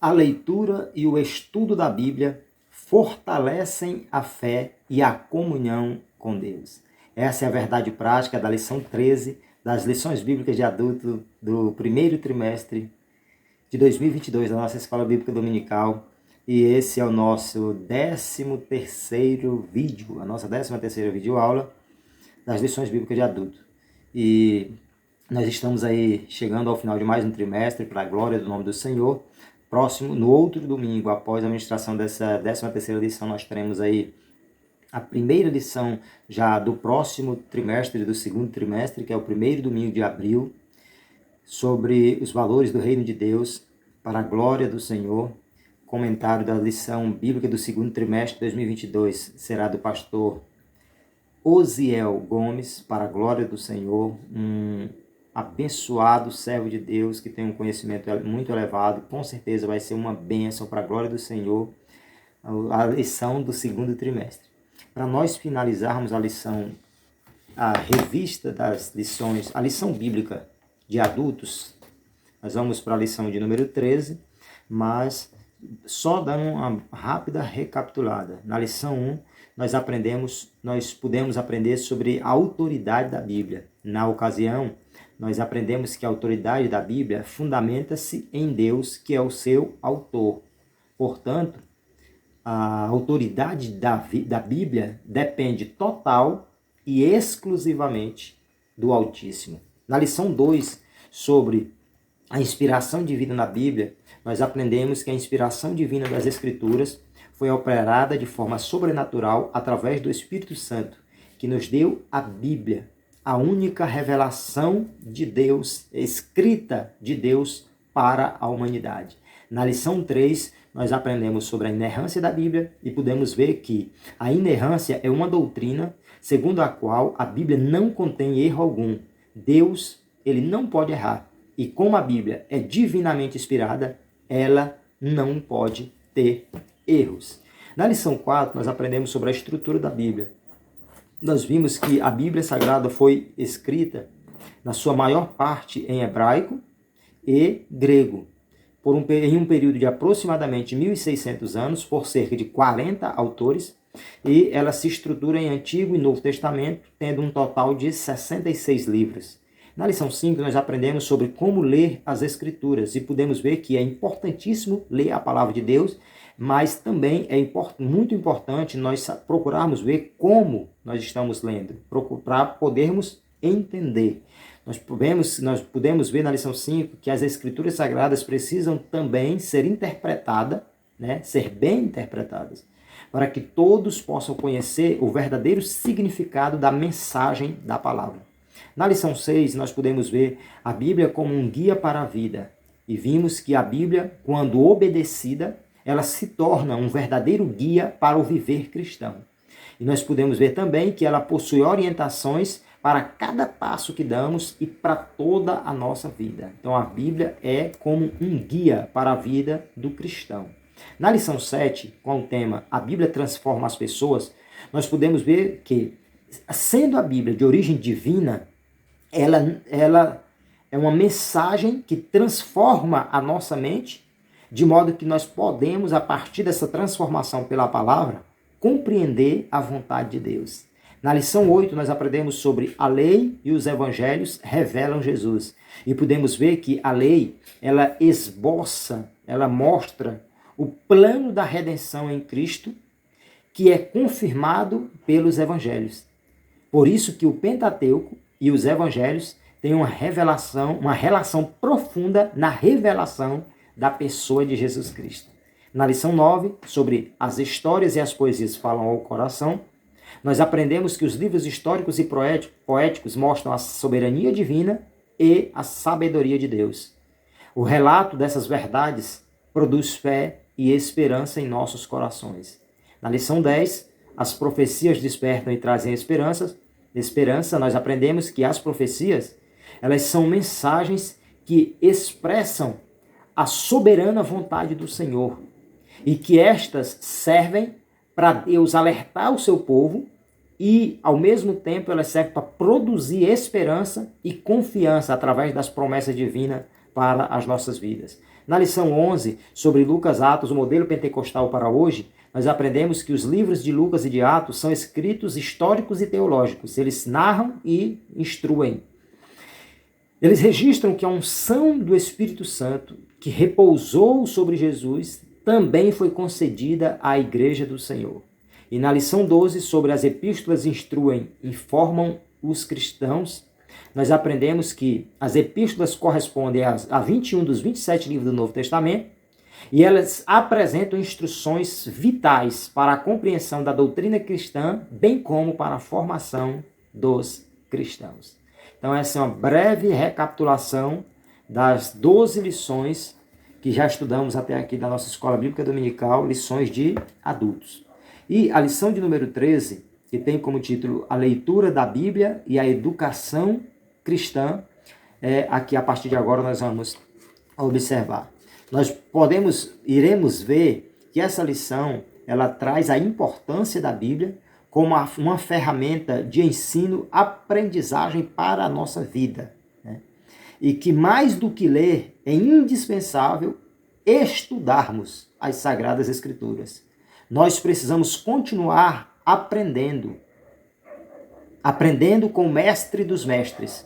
A leitura e o estudo da Bíblia fortalecem a fé e a comunhão com Deus. Essa é a verdade prática da lição 13 das lições bíblicas de adulto do primeiro trimestre de 2022 da nossa Escola Bíblica Dominical. E esse é o nosso 13º vídeo, a nossa 13ª videoaula das lições bíblicas de adulto. E nós estamos aí chegando ao final de mais um trimestre, para a glória do nome do Senhor. Próximo, no outro domingo, após a ministração dessa 13ª lição, nós teremos aí a primeira lição já do próximo trimestre, do segundo trimestre, que é o primeiro domingo de abril, sobre os valores do reino de Deus, para a glória do Senhor. Comentário da lição bíblica do segundo trimestre de 2022 será do pastor Osiel Gomes, para a glória do Senhor, um abençoado servo de Deus que tem um conhecimento muito elevado, com certeza vai ser uma bênção para a glória do Senhor, a lição do segundo trimestre. Para nós finalizarmos a revista das lições, a lição bíblica de adultos, nós vamos para a lição de número 13, mas só dando uma rápida recapitulada. Na lição 1, nós pudemos aprender sobre a autoridade da Bíblia. Na ocasião, nós aprendemos que a autoridade da Bíblia fundamenta-se em Deus, que é o seu autor. Portanto, a autoridade da Bíblia depende total e exclusivamente do Altíssimo. Na lição 2, sobre a inspiração divina na Bíblia, nós aprendemos que a inspiração divina das Escrituras foi operada de forma sobrenatural através do Espírito Santo, que nos deu a Bíblia, a única revelação de Deus, escrita de Deus para a humanidade. Na lição 3, nós aprendemos sobre a inerrância da Bíblia e pudemos ver que a inerrância é uma doutrina segundo a qual a Bíblia não contém erro algum. Deus, ele não pode errar. E como a Bíblia é divinamente inspirada, ela não pode ter erros. Na lição 4, nós aprendemos sobre a estrutura da Bíblia. Nós vimos que a Bíblia Sagrada foi escrita, na sua maior parte, em hebraico e grego, em um período de aproximadamente 1.600 anos, por cerca de 40 autores, e ela se estrutura em Antigo e Novo Testamento, tendo um total de 66 livros. Na lição 5, nós aprendemos sobre como ler as Escrituras e pudemos ver que é importantíssimo ler a palavra de Deus, mas também é muito importante nós procurarmos ver como nós estamos lendo, para podermos entender. Nós pudemos ver na lição 5 que as Escrituras Sagradas precisam também ser interpretadas, ser bem interpretadas, para que todos possam conhecer o verdadeiro significado da mensagem da palavra. Na lição 6, nós podemos ver a Bíblia como um guia para a vida. E vimos que a Bíblia, quando obedecida, ela se torna um verdadeiro guia para o viver cristão. E nós podemos ver também que ela possui orientações para cada passo que damos e para toda a nossa vida. Então a Bíblia é como um guia para a vida do cristão. Na lição 7, com o tema A Bíblia Transforma as Pessoas, nós podemos ver que, sendo a Bíblia de origem divina, ela é uma mensagem que transforma a nossa mente, de modo que nós podemos, a partir dessa transformação pela palavra, compreender a vontade de Deus. Na lição 8, nós aprendemos sobre a lei e os evangelhos revelam Jesus. E podemos ver que a lei, ela esboça, ela mostra o plano da redenção em Cristo, que é confirmado pelos evangelhos. Por isso que o Pentateuco e os evangelhos têm uma relação profunda na revelação da pessoa de Jesus Cristo. Na lição 9, sobre as histórias e as poesias falam ao coração, nós aprendemos que os livros históricos e poéticos mostram a soberania divina e a sabedoria de Deus. O relato dessas verdades produz fé e esperança em nossos corações. Na lição 10, as profecias despertam e trazem esperança. Nós aprendemos que as profecias, elas são mensagens que expressam a soberana vontade do Senhor e que estas servem para Deus alertar o seu povo e, ao mesmo tempo, elas servem para produzir esperança e confiança através das promessas divinas para as nossas vidas. Na lição 11, sobre Lucas Atos, o modelo pentecostal para hoje, nós aprendemos que os livros de Lucas e de Atos são escritos históricos e teológicos. Eles narram e instruem. Eles registram que a unção do Espírito Santo, que repousou sobre Jesus, também foi concedida à Igreja do Senhor. E na lição 12, sobre as epístolas instruem, informam os cristãos, nós aprendemos que as epístolas correspondem a 21 dos 27 livros do Novo Testamento e elas apresentam instruções vitais para a compreensão da doutrina cristã, bem como para a formação dos cristãos. Então essa é uma breve recapitulação das 12 lições que já estudamos até aqui da nossa Escola Bíblica Dominical, lições de adultos. E a lição de número 13, que tem como título a leitura da Bíblia e a educação cristã, aqui a partir de agora nós vamos observar. Nós iremos ver que essa lição, ela traz a importância da Bíblia como uma ferramenta de ensino, aprendizagem para a nossa vida, né? E que mais do que ler, é indispensável estudarmos as Sagradas Escrituras. Nós precisamos continuar aprendendo com o mestre dos mestres,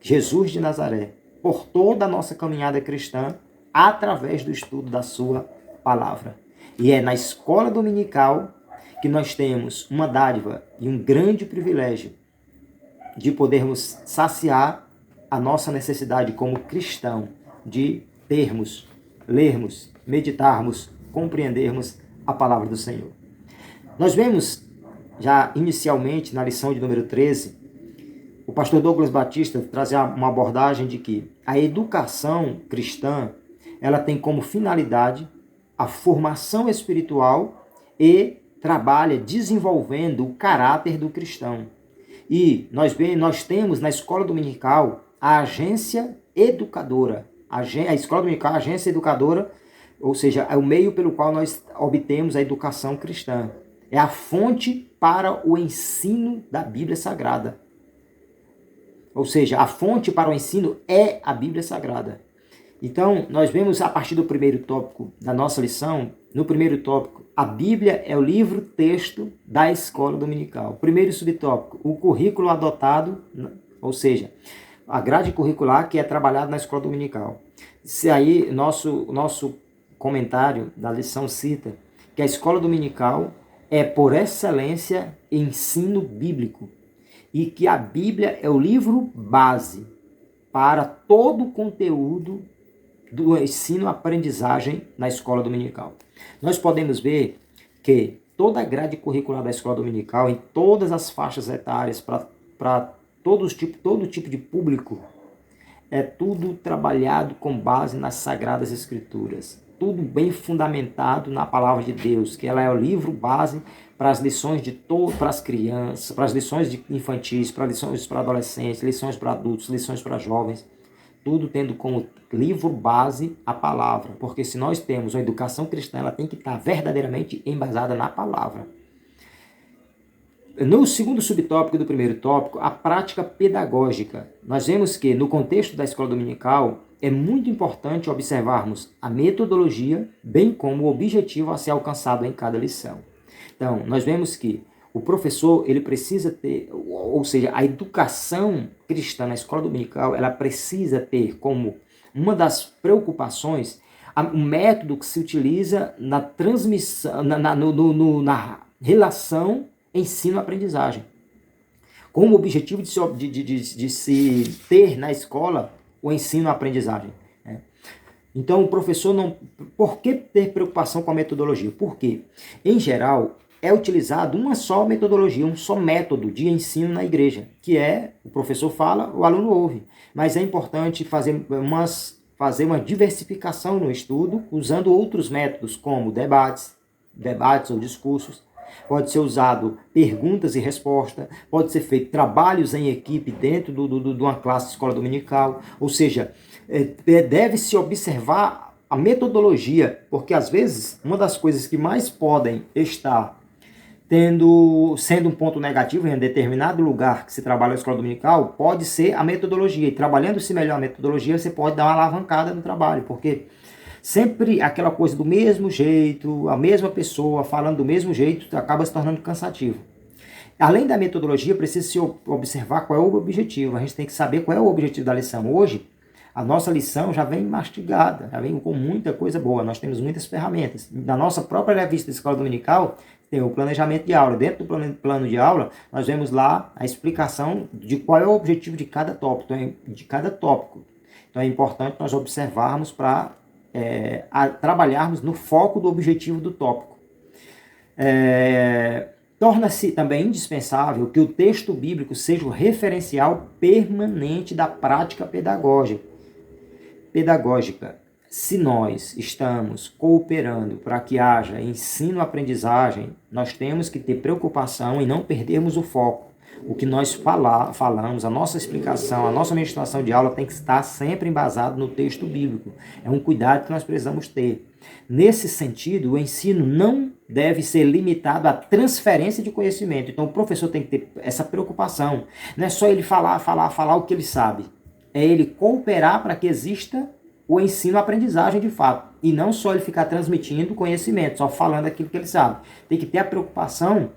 Jesus de Nazaré, por toda a nossa caminhada cristã, através do estudo da sua palavra. E é na escola dominical que nós temos uma dádiva e um grande privilégio de podermos saciar a nossa necessidade como cristão de lermos, meditarmos, compreendermos a palavra do Senhor. Nós vemos já inicialmente na lição de número 13, o pastor Douglas Batista traz uma abordagem de que a educação cristã, ela tem como finalidade a formação espiritual e trabalha desenvolvendo o caráter do cristão. E nós temos na escola dominical a agência educadora. A escola dominical é a agência educadora, ou seja, é o meio pelo qual nós obtemos a educação cristã. É a fonte para o ensino da Bíblia Sagrada. Ou seja, a fonte para o ensino é a Bíblia Sagrada. Então, nós vemos a partir do primeiro tópico da nossa lição, no primeiro tópico, a Bíblia é o livro-texto da escola dominical. Primeiro subtópico, o currículo adotado, ou seja, a grade curricular que é trabalhada na escola dominical. Se aí, nosso comentário da lição cita que a escola dominical é, por excelência, ensino bíblico e que a Bíblia é o livro base para todo o conteúdo do ensino-aprendizagem na escola dominical. Nós podemos ver que toda a grade curricular da escola dominical, em todas as faixas etárias, para todo tipo de público, é tudo trabalhado com base nas Sagradas Escrituras. Tudo bem fundamentado na palavra de Deus, que ela é o livro base para as lições para as crianças, para as lições infantis, para lições para adolescentes, lições para adultos, lições para jovens. Tudo tendo como livro base a palavra. Porque se nós temos uma educação cristã, ela tem que estar verdadeiramente embasada na palavra. No segundo subtópico do primeiro tópico, a prática pedagógica. Nós vemos que, no contexto da escola dominical, é muito importante observarmos a metodologia, bem como o objetivo a ser alcançado em cada lição. Então, nós vemos que o professor, ele precisa ter, ou seja, a educação cristã na escola dominical, ela precisa ter como uma das preocupações um método que se utiliza na transmissão, na relação ensino-aprendizagem, com o objetivo de se ter na escola o ensino-aprendizagem. Né? Então, o professor não... Por que ter preocupação com a metodologia? Porque, em geral, é utilizado uma só metodologia, um só método de ensino na igreja, que é, o professor fala, o aluno ouve. Mas é importante fazer uma diversificação no estudo, usando outros métodos, como debates ou discursos. Pode ser usado perguntas e respostas, pode ser feito trabalhos em equipe dentro de uma classe de escola dominical, ou seja, deve-se observar a metodologia, porque às vezes uma das coisas que mais podem estar sendo um ponto negativo em um determinado lugar que se trabalha na escola dominical, pode ser a metodologia, e trabalhando-se melhor a metodologia, você pode dar uma alavancada no trabalho, porque Sempre aquela coisa do mesmo jeito, a mesma pessoa falando do mesmo jeito, acaba se tornando cansativo. Além da metodologia, precisa se observar qual é o objetivo. A gente tem que saber qual é o objetivo da lição. Hoje, a nossa lição já vem mastigada, já vem com muita coisa boa. Nós temos muitas ferramentas. Na nossa própria revista de escola dominical, tem o planejamento de aula. Dentro do plano de aula, nós vemos lá a explicação de qual é o objetivo de cada tópico. Então é importante nós observarmos para trabalharmos no foco do objetivo do tópico. Torna-se também indispensável que o texto bíblico seja o referencial permanente da prática pedagógica. Se nós estamos cooperando para que haja ensino-aprendizagem, nós temos que ter preocupação em não perdermos o foco. O que nós falamos, a nossa explicação, a nossa ministração de aula tem que estar sempre embasado no texto bíblico. É um cuidado que nós precisamos ter. Nesse sentido, o ensino não deve ser limitado à transferência de conhecimento. Então, o professor tem que ter essa preocupação. Não é só ele falar o que ele sabe. É ele cooperar para que exista o ensino-aprendizagem de fato. E não só ele ficar transmitindo conhecimento, só falando aquilo que ele sabe. Tem que ter a preocupação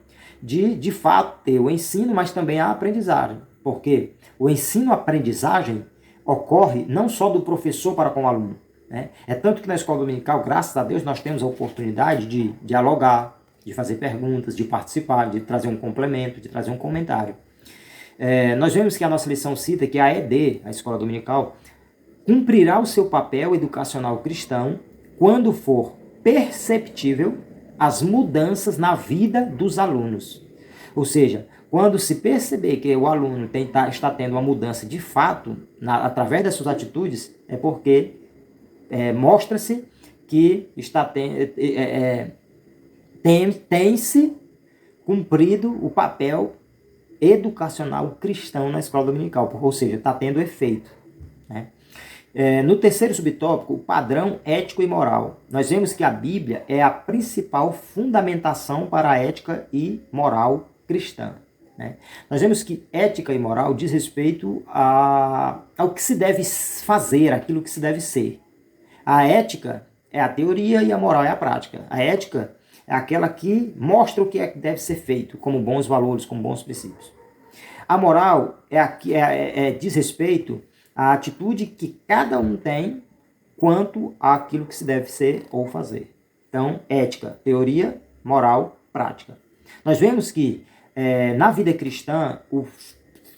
de fato, ter o ensino, mas também a aprendizagem. Porque o ensino-aprendizagem ocorre não só do professor para com o aluno. Né? É tanto que na escola dominical, graças a Deus, nós temos a oportunidade de dialogar, de fazer perguntas, de participar, de trazer um complemento, de trazer um comentário. Nós vemos que a nossa lição cita que a ED, a escola dominical, cumprirá o seu papel educacional cristão quando for perceptível as mudanças na vida dos alunos. Ou seja, quando se perceber que o aluno está tendo uma mudança de fato, através das suas atitudes, é porque mostra-se que tem-se cumprido o papel educacional cristão na escola dominical, ou seja, está tendo efeito. Né? No terceiro subtópico, o padrão ético e moral. Nós vemos que a Bíblia é a principal fundamentação para a ética e moral cristã. Né? Nós vemos que ética e moral diz respeito ao que se deve fazer, aquilo que se deve ser. A ética é a teoria e a moral é a prática. A ética é aquela que mostra o que é que deve ser feito, como bons valores, como bons princípios. A moral diz respeito à atitude que cada um tem quanto àquilo que se deve ser ou fazer. Então, ética, teoria, moral, prática. Nós vemos que na vida cristã, o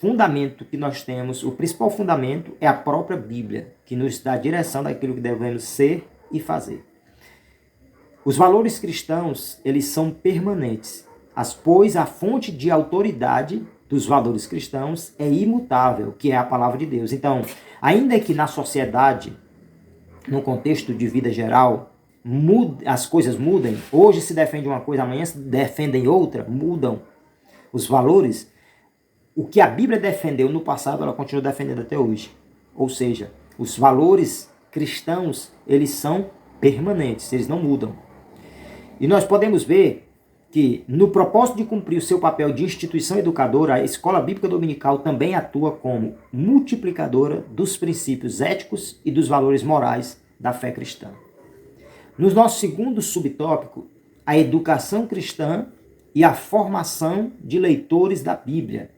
fundamento que nós temos, o principal fundamento é a própria Bíblia, que nos dá a direção daquilo que devemos ser e fazer. Os valores cristãos, eles são permanentes, pois a fonte de autoridade dos valores cristãos é imutável, que é a palavra de Deus. Então, ainda que na sociedade, no contexto de vida geral, as coisas mudem, hoje se defende uma coisa, amanhã se defendem outra, mudam os valores, o que a Bíblia defendeu no passado, ela continua defendendo até hoje. Ou seja, os valores cristãos, eles são permanentes, eles não mudam. E nós podemos ver que, no propósito de cumprir o seu papel de instituição educadora, a Escola Bíblica Dominical também atua como multiplicadora dos princípios éticos e dos valores morais da fé cristã. No nosso segundo subtópico, a educação cristã e a formação de leitores da Bíblia.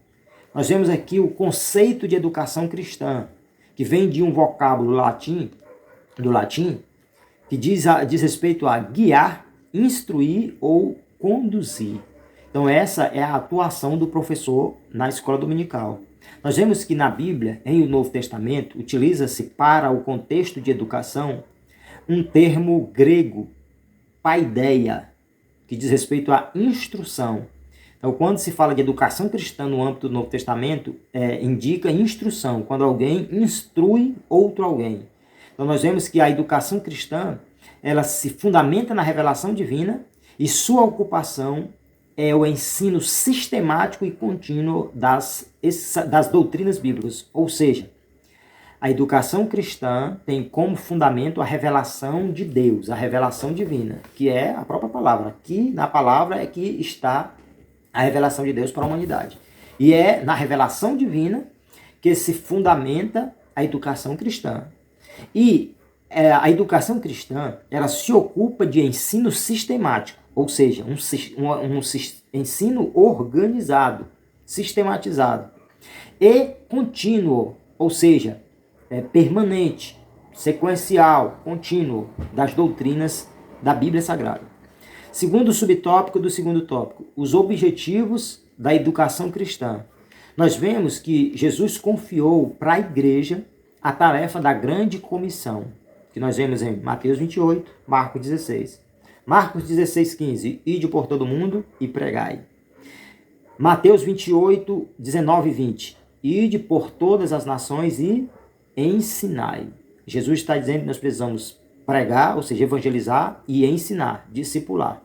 Nós vemos aqui o conceito de educação cristã, que vem de um vocábulo do latim, que diz respeito a guiar, instruir ou conduzir. Então essa é a atuação do professor na escola dominical. Nós vemos que na Bíblia, em o Novo Testamento, utiliza-se para o contexto de educação um termo grego, paideia, que diz respeito à instrução. Então, quando se fala de educação cristã no âmbito do Novo Testamento, indica instrução, quando alguém instrui outro alguém. Então, nós vemos que a educação cristã, ela se fundamenta na revelação divina e sua ocupação é o ensino sistemático e contínuo das doutrinas bíblicas. Ou seja, a educação cristã tem como fundamento a revelação de Deus, a revelação divina, que é a própria palavra. Aqui na palavra é que está a revelação de Deus para a humanidade. E é na revelação divina que se fundamenta a educação cristã. E a educação cristã, ela se ocupa de ensino sistemático, ou seja, um ensino organizado, sistematizado e contínuo, ou seja, permanente, sequencial, contínuo das doutrinas da Bíblia Sagrada. Segundo subtópico do segundo tópico, os objetivos da educação cristã. Nós vemos que Jesus confiou para a igreja a tarefa da grande comissão, que nós vemos em Mateus 28, Marcos 16. Marcos 16, 15, ide por todo mundo e pregai. Mateus 28, 19 e 20, ide por todas as nações e ensinai. Jesus está dizendo que nós precisamos pregar, ou seja, evangelizar e ensinar, discipular.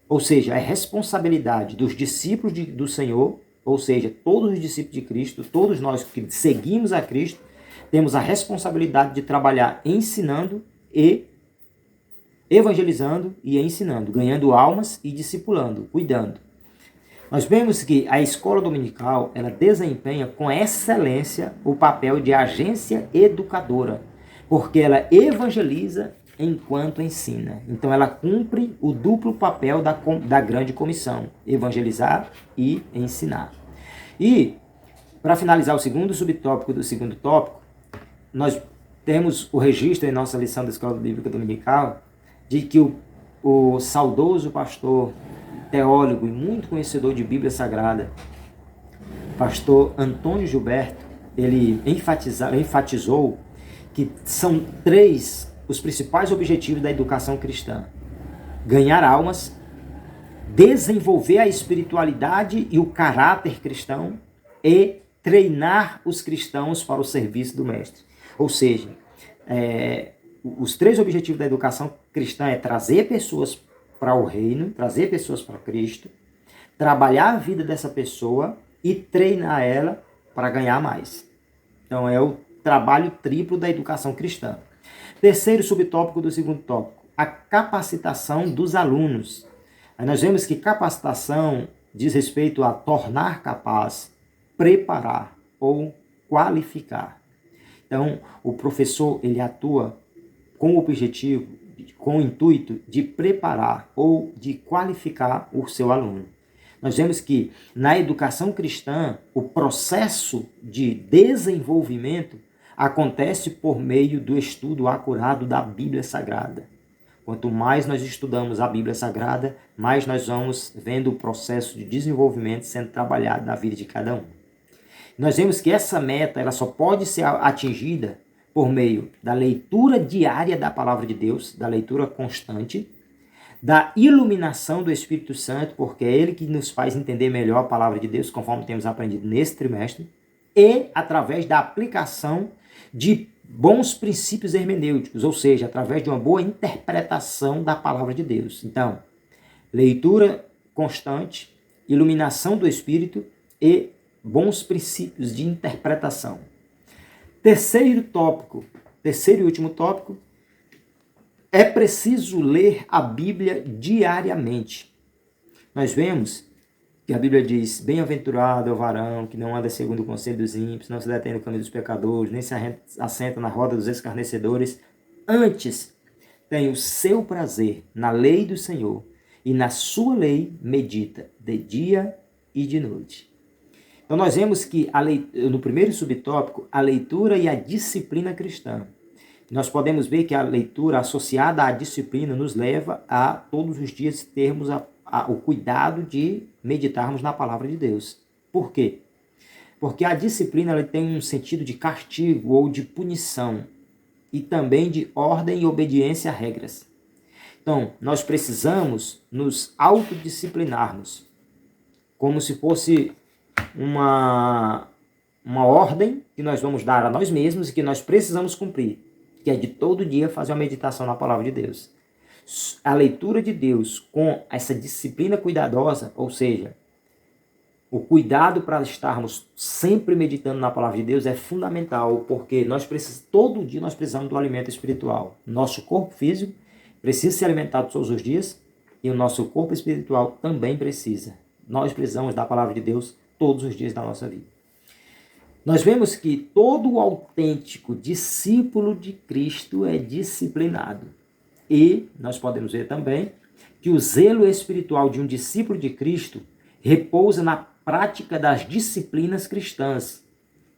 Ou seja, é responsabilidade dos discípulos do Senhor, ou seja, todos os discípulos de Cristo, todos nós que seguimos a Cristo, temos a responsabilidade de trabalhar ensinando e evangelizando e ensinando, ganhando almas e discipulando, cuidando. Nós vemos que a escola dominical, ela desempenha com excelência o papel de agência educadora, porque ela evangeliza enquanto ensina. Então ela cumpre o duplo papel da grande comissão, evangelizar e ensinar. E, para finalizar o segundo subtópico do segundo tópico, nós temos o registro em nossa lição da Escola Bíblica Dominical de que o saudoso pastor, teólogo e muito conhecedor de Bíblia Sagrada, pastor Antônio Gilberto, ele enfatizou que são 3 os principais objetivos da educação cristã: ganhar almas, desenvolver a espiritualidade e o caráter cristão e treinar os cristãos para o serviço do mestre. Ou seja, os 3 objetivos da educação cristã é trazer pessoas para o reino, trazer pessoas para Cristo, trabalhar a vida dessa pessoa e treinar ela para ganhar mais. Então é o trabalho triplo da educação cristã. Terceiro subtópico do segundo tópico, a capacitação dos alunos. Aí nós vemos que capacitação diz respeito a tornar capaz, preparar ou qualificar. Então, o professor ele atua com o objetivo, com o intuito de preparar ou de qualificar o seu aluno. Nós vemos que na educação cristã, o processo de desenvolvimento acontece por meio do estudo acurado da Bíblia Sagrada. Quanto mais nós estudamos a Bíblia Sagrada, mais nós vamos vendo o processo de desenvolvimento sendo trabalhado na vida de cada um. Nós vemos que essa meta ela só pode ser atingida por meio da leitura diária da Palavra de Deus, da leitura constante, da iluminação do Espírito Santo, porque é Ele que nos faz entender melhor a Palavra de Deus, conforme temos aprendido nesse trimestre, e através da aplicação de bons princípios hermenêuticos, ou seja, através de uma boa interpretação da Palavra de Deus. Então, leitura constante, iluminação do Espírito e bons princípios de interpretação. Terceiro e último tópico, é preciso ler a Bíblia diariamente. Nós vemos que a Bíblia diz: bem-aventurado é o varão que não anda segundo o conselho dos ímpios, não se detém no caminho dos pecadores, nem se assenta na roda dos escarnecedores. Antes, tem o seu prazer na lei do Senhor, e na sua lei medita de dia e de noite. Então nós vemos que no primeiro subtópico, a leitura e a disciplina cristã. Nós podemos ver que a leitura associada à disciplina nos leva a todos os dias termos o cuidado de meditarmos na palavra de Deus. Por quê? Porque a disciplina ela tem um sentido de castigo ou de punição e também de ordem e obediência a regras. Então, nós precisamos nos autodisciplinarmos, como se fosse uma ordem que nós vamos dar a nós mesmos e que nós precisamos cumprir, que é de todo dia fazer uma meditação na palavra de Deus. A leitura de Deus com essa disciplina cuidadosa, ou seja, o cuidado para estarmos sempre meditando na palavra de Deus é fundamental, porque todo dia nós precisamos do alimento espiritual. Nosso corpo físico precisa ser alimentado todos os dias e o nosso corpo espiritual também precisa. Nós precisamos da palavra de Deus todos os dias da nossa vida. Nós vemos que todo autêntico discípulo de Cristo é disciplinado. E nós podemos ver também que o zelo espiritual de um discípulo de Cristo repousa na prática das disciplinas cristãs,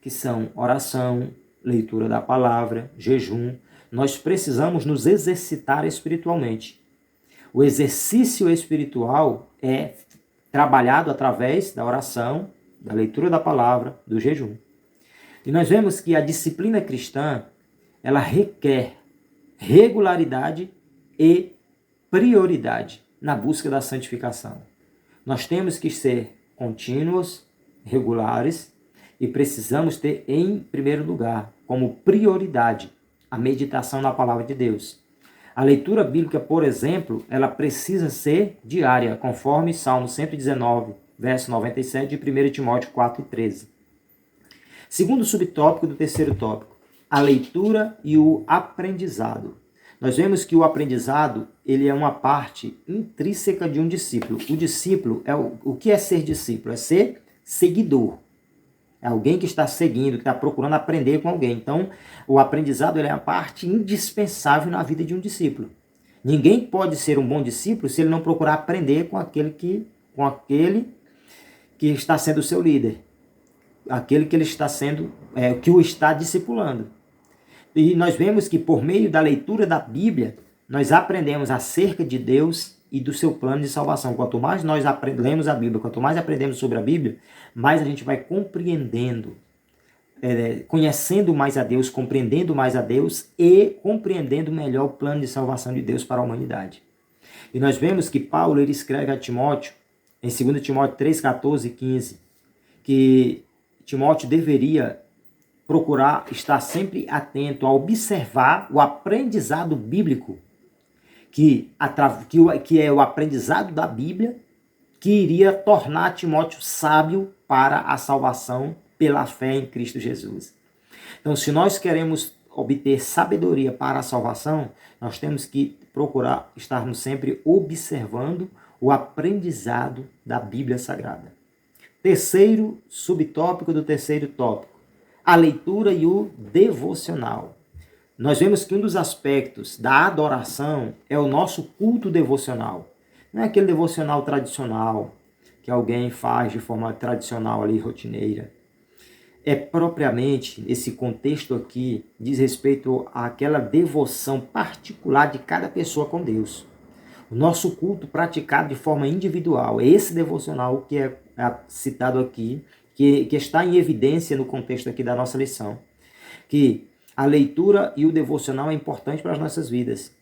que são oração, leitura da palavra, jejum. Nós precisamos nos exercitar espiritualmente. O exercício espiritual é trabalhado através da oração, da leitura da palavra, do jejum. E nós vemos que a disciplina cristã, ela requer regularidade e prioridade na busca da santificação. Nós temos que ser contínuos, regulares, e precisamos ter, em primeiro lugar, como prioridade, a meditação na palavra de Deus. A leitura bíblica, por exemplo, ela precisa ser diária, conforme Salmo 119, verso 97 de 1 Timóteo 4:13. Segundo subtópico do terceiro tópico, a leitura e o aprendizado. Nós vemos que o aprendizado, ele é uma parte intrínseca de um discípulo. O discípulo, o que é ser discípulo? É ser seguidor. É alguém que está seguindo, que está procurando aprender com alguém. Então, o aprendizado ele é a parte indispensável na vida de um discípulo. Ninguém pode ser um bom discípulo se ele não procurar aprender com aquele que está sendo o seu líder. Aquele que ele está sendo, que o está discipulando. E nós vemos que por meio da leitura da Bíblia, nós aprendemos acerca de Deus e do seu plano de salvação. Quanto mais nós lemos a Bíblia, quanto mais aprendemos sobre a Bíblia, mais a gente vai compreendendo, conhecendo mais a Deus, compreendendo mais a Deus e compreendendo melhor o plano de salvação de Deus para a humanidade. E nós vemos que Paulo ele escreve a Timóteo, em 2 Timóteo 3, 14 e 15, que Timóteo deveria procurar estar sempre atento a observar o aprendizado bíblico, que é o aprendizado da Bíblia, que iria tornar Timóteo sábio para a salvação pela fé em Cristo Jesus. Então, se nós queremos obter sabedoria para a salvação, nós temos que procurar estarmos sempre observando o aprendizado da Bíblia Sagrada. Terceiro subtópico do terceiro tópico, a leitura e o devocional. Nós vemos que um dos aspectos da adoração é o nosso culto devocional. Não é aquele devocional tradicional que alguém faz de forma tradicional ali, rotineira. É propriamente, esse contexto aqui, diz respeito àquela devoção particular de cada pessoa com Deus. O nosso culto praticado de forma individual. É esse devocional que é citado aqui, que está em evidência no contexto aqui da nossa lição. Que a leitura e o devocional é importante para as nossas vidas.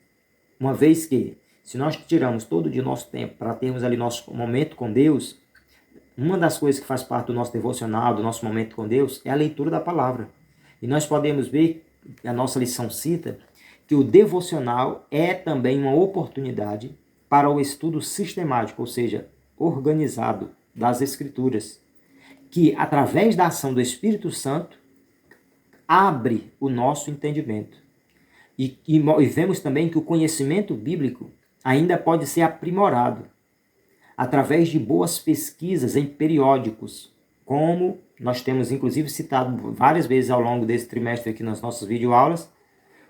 Uma vez que, se nós tiramos todo de nosso tempo para termos ali nosso momento com Deus, uma das coisas que faz parte do nosso devocional, do nosso momento com Deus, é a leitura da palavra. E nós podemos ver, a nossa lição cita, que o devocional é também uma oportunidade para o estudo sistemático, ou seja, organizado das Escrituras, que através da ação do Espírito Santo abre o nosso entendimento. E vemos também que o conhecimento bíblico ainda pode ser aprimorado através de boas pesquisas em periódicos, como nós temos inclusive citado várias vezes ao longo desse trimestre aqui nas nossas videoaulas,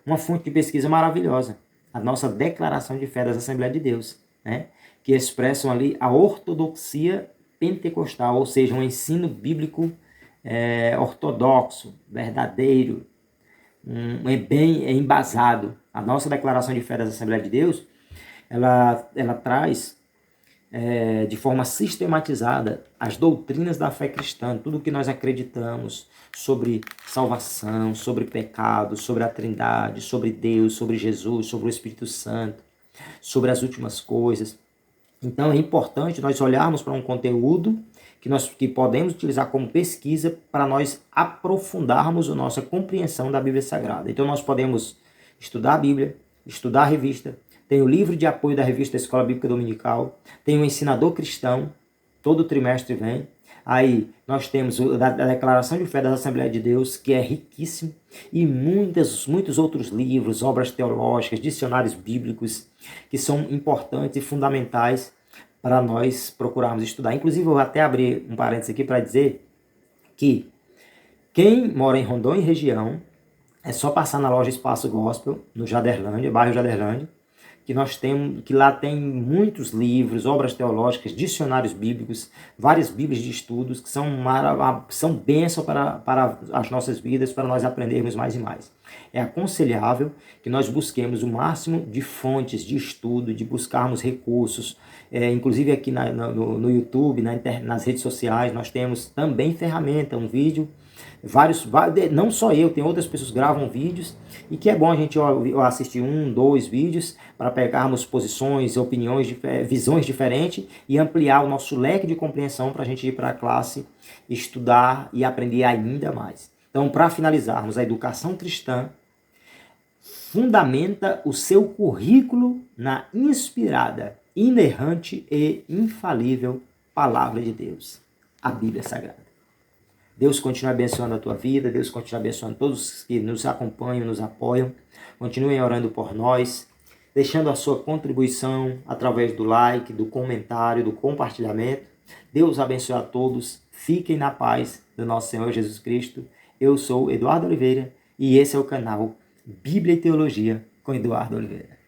uma fonte de pesquisa maravilhosa, a nossa declaração de fé das Assembleias de Deus, né? Que expressam ali a ortodoxia pentecostal, ou seja, um ensino bíblico ortodoxo, verdadeiro, bem embasado. A nossa declaração de fé das Assembleias de Deus, ela traz de forma sistematizada as doutrinas da fé cristã, tudo o que nós acreditamos sobre salvação, sobre pecado, sobre a Trindade, sobre Deus, sobre Jesus, sobre o Espírito Santo, sobre as últimas coisas. Então é importante nós olharmos para um conteúdo que podemos utilizar como pesquisa para nós aprofundarmos a nossa compreensão da Bíblia Sagrada. Então nós podemos estudar a Bíblia, estudar a revista, tem o livro de apoio da revista Escola Bíblica Dominical, tem o Ensinador Cristão, todo trimestre vem. Aí nós temos a Declaração de Fé da Assembleia de Deus, que é riquíssimo, e muitos outros livros, obras teológicas, dicionários bíblicos, que são importantes e fundamentais para nós procurarmos estudar. Inclusive, eu vou até abrir um parênteses aqui para dizer que Quem mora em Rondônia e região, é só passar na loja Espaço Gospel, no Jaderlândia, bairro Jaderlândia, que lá tem muitos livros, obras teológicas, dicionários bíblicos, várias bíblias de estudos, que são bênção para as nossas vidas, para nós aprendermos mais e mais. É aconselhável que nós busquemos o máximo de fontes de estudo, de buscarmos recursos, inclusive aqui no YouTube, nas redes sociais, nós temos também ferramenta, um vídeo, não só eu, tem outras pessoas que gravam vídeos, e que é bom a gente assistir 1, 2 vídeos para pegarmos posições, opiniões, visões diferentes e ampliar o nosso leque de compreensão para a gente ir para a classe, estudar e aprender ainda mais. Então, para finalizarmos, a educação cristã fundamenta o seu currículo na inspirada, inerrante e infalível Palavra de Deus, a Bíblia Sagrada. Deus continue abençoando a tua vida, Deus continue abençoando todos que nos acompanham, nos apoiam. Continuem orando por nós, deixando a sua contribuição através do like, do comentário, do compartilhamento. Deus abençoe a todos. Fiquem na paz do nosso Senhor Jesus Cristo. Eu sou Eduardo Oliveira e esse é o canal Bíblia e Teologia com Eduardo Oliveira.